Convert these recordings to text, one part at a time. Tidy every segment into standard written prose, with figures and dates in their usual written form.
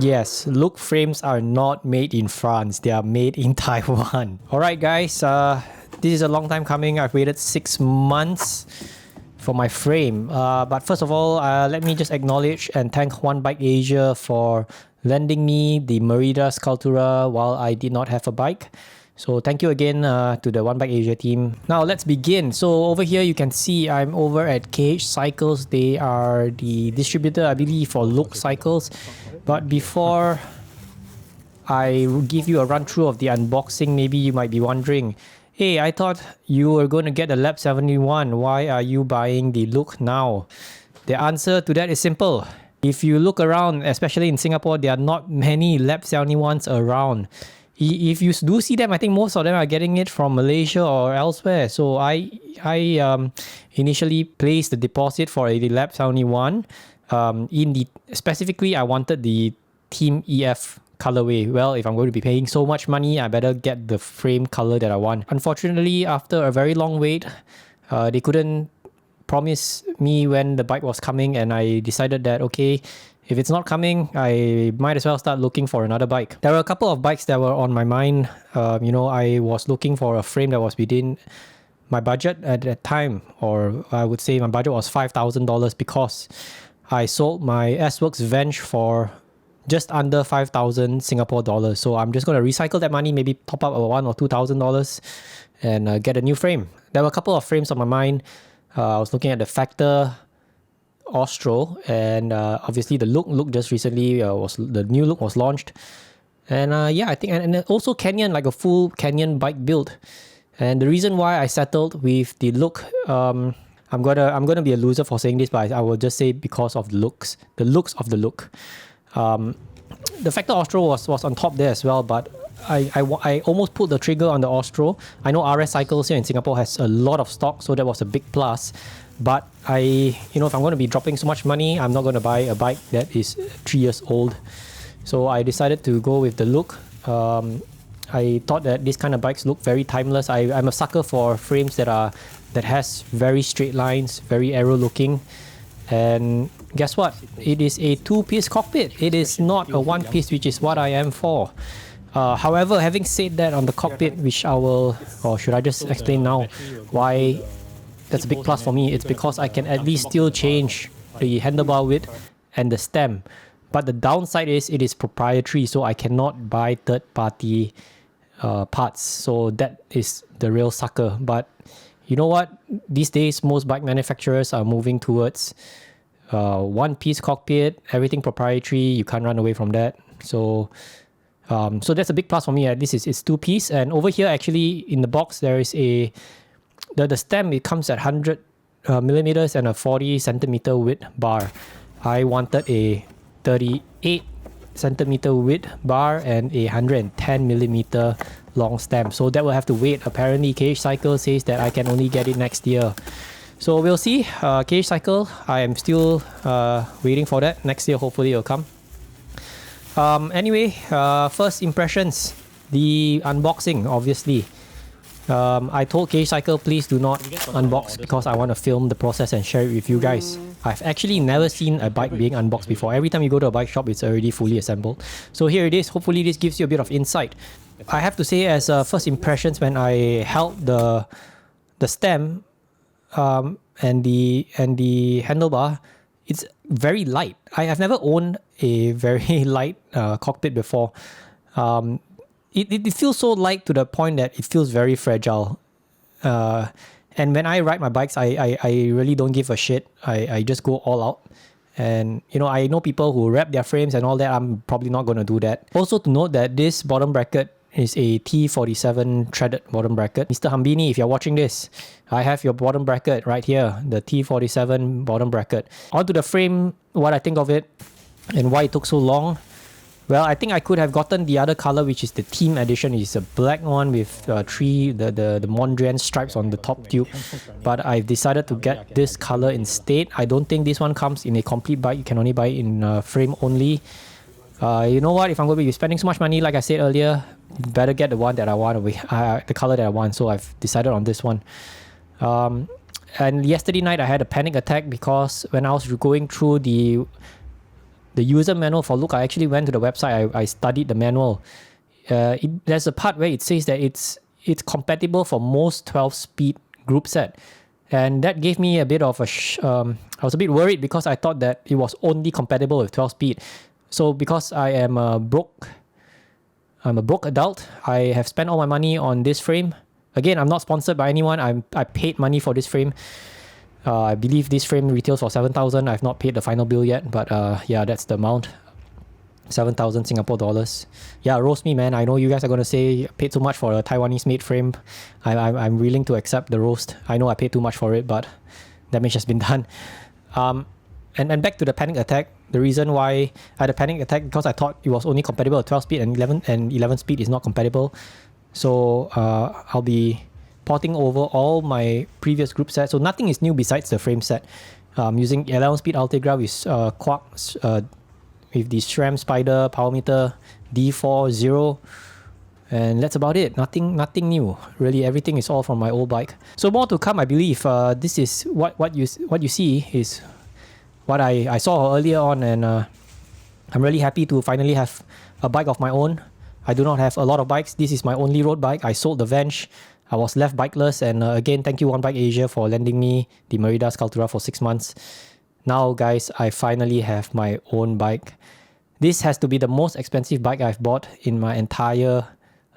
Yes, look frames are not made in France. They are made in Taiwan. Alright guys, this is a long time coming. I've waited 6 months for my frame. But first of all, let me just acknowledge and thank One Bike Asia for lending me the Merida Sculptura while I did not have a bike. So thank you again to the One Bike Asia team. Now let's begin. So over here you can see I'm over at KH Cycles. They are the distributor, I believe, for Look Cycles. But before I give you a run through of the unboxing, maybe you might be wondering, hey, I thought you were going to get the Lab 71. Why are you buying the Look now? The answer to that is simple. If you look around, especially in Singapore, there are not many Lab 71s around. If you do see them, I think most of them are getting it from Malaysia or elsewhere. So I initially placed the deposit for a Lab 71. Specifically, I wanted the Team EF colorway. Well, if I'm going to be paying so much money, I better get the frame color that I want. Unfortunately, after a very long wait, they couldn't promise me when the bike was coming, and I decided that, okay, if it's not coming, I might as well start looking for another bike. There were a couple of bikes that were on my mind. I was looking for a frame that was within my budget at that time, or I would say my budget was $5,000 because I sold my S-Works Venge for just under 5,000 Singapore dollars. So I'm just going to recycle that money, maybe top up $1,000 or $2,000 and get a new frame. There were a couple of frames on my mind. I was looking at the Factor Austro, and obviously the Look just recently the new Look was launched, and I think and also Canyon, like a full Canyon bike build. And the reason why I settled with the Look, I'm gonna be a loser for saying this, but I will just say because of the looks of the Look. The Factor Austro was on top there as well, but I almost pulled the trigger on the Austro. I know RS Cycles here in Singapore has a lot of stock, so that was a big plus. But if I'm going to be dropping so much money, I'm not going to buy a bike that is 3 years old. So I decided to go with the Look. I thought that this kind of bikes look very timeless. I'm a sucker for frames that has very straight lines, very aero looking. And guess what? It is a 2-piece cockpit. It is not a 1-piece, which is what I am for. However, having said that, on the cockpit, which I will, or should I just explain now why that's a big plus for me? It's because I can at least still change the handlebar width and the stem. But the downside is it is proprietary, so I cannot buy third-party parts. So that is the real sucker. But you know what? These days, most bike manufacturers are moving towards 1-piece cockpit, everything proprietary. You can't run away from that. So that's a big plus for me. At least it's 2-piece. And over here, actually, in the box, there is the stem. It comes at 100 millimeters and a 40 centimeter width bar. I wanted a 38 centimeter width bar and a 110 millimeter long stem. So that will have to wait. Apparently, KH Cycle says that I can only get it next year. So we'll see. KH Cycle, I am still waiting for that. Next year, hopefully, it'll come. Anyway, first impressions. The unboxing, obviously. I told KH Cycle, please do not unbox because I want to film the process and share it with you guys. I've actually never seen a bike being unboxed before. Every time you go to a bike shop, it's already fully assembled. So here it is. Hopefully this gives you a bit of insight. I have to say, as first impressions, when I held the stem and the handlebar, it's very light. I have never owned a very light cockpit before. It feels so light to the point that it feels very fragile. And when I ride my bikes, I really don't give a shit. I just go all out. And, I know people who wrap their frames and all that. I'm probably not going to do that. Also to note that this bottom bracket is a T47 threaded bottom bracket. Mr. Hambini, if you're watching this, I have your bottom bracket right here, the T47 bottom bracket. Onto the frame, what I think of it and why it took so long. Well, I think I could have gotten the other color, which is the team edition. It's a black one with the Mondrian stripes on the top tube. But I've decided to get this color instead. I don't think this one comes in a complete bike. You can only buy it in frame only. You know what? If I'm going to be spending so much money, like I said earlier, better get the one that I want, the color that I want. So I've decided on this one. And yesterday night, I had a panic attack because when I was going through the the user manual for Look, I actually went to the website. I studied the manual. There's a part where it says that it's compatible for most 12-speed group set, and that gave me a bit of I was a bit worried because I thought that it was only compatible with 12-speed. So because I'm a broke adult, I have spent all my money on this frame. Again, I'm not sponsored by anyone. I paid money for this frame. I believe this frame retails for 7,000. I've not paid the final bill yet, but yeah, that's the amount. 7,000 Singapore dollars. Yeah, roast me, man. I know you guys are gonna say paid so much for a Taiwanese made frame. I'm willing to accept the roast. I know I paid too much for it, but damage has been done. And back to the panic attack. The reason why I had a panic attack because I thought it was only compatible with 12 speed and 11 speed is not compatible. So I'll be porting over all my previous group sets. So nothing is new besides the frame set. Using 11 speed Ultegra with Quark with the SRAM Spider power meter D40, and that's about it. Nothing new. Really, everything is all from my old bike. So more to come, I believe. This is what you see is what I saw earlier on, and I'm really happy to finally have a bike of my own. I do not have a lot of bikes. This is my only road bike. I sold the Venge. I was left bikeless, and again, thank you One Bike Asia for lending me the Merida Sculptura for 6 months. Now, guys, I finally have my own bike. This has to be the most expensive bike I've bought in my entire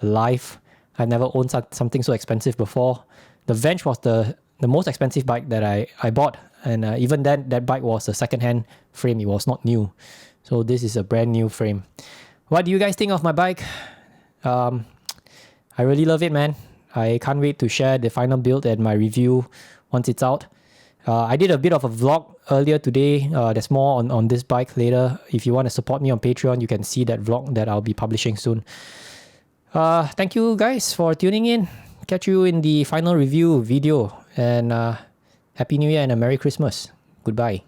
life. I've never owned something so expensive before. The Venge was the most expensive bike that I bought, and even then, that bike was a second-hand frame. It was not new. So this is a brand new frame. What do you guys think of my bike? I really love it, man. I can't wait to share the final build and my review once it's out. I did a bit of a vlog earlier today. There's more on this bike later. If you want to support me on Patreon, you can see that vlog that I'll be publishing soon. Thank you guys for tuning in. Catch you in the final review video, and Happy New Year and a Merry Christmas. Goodbye.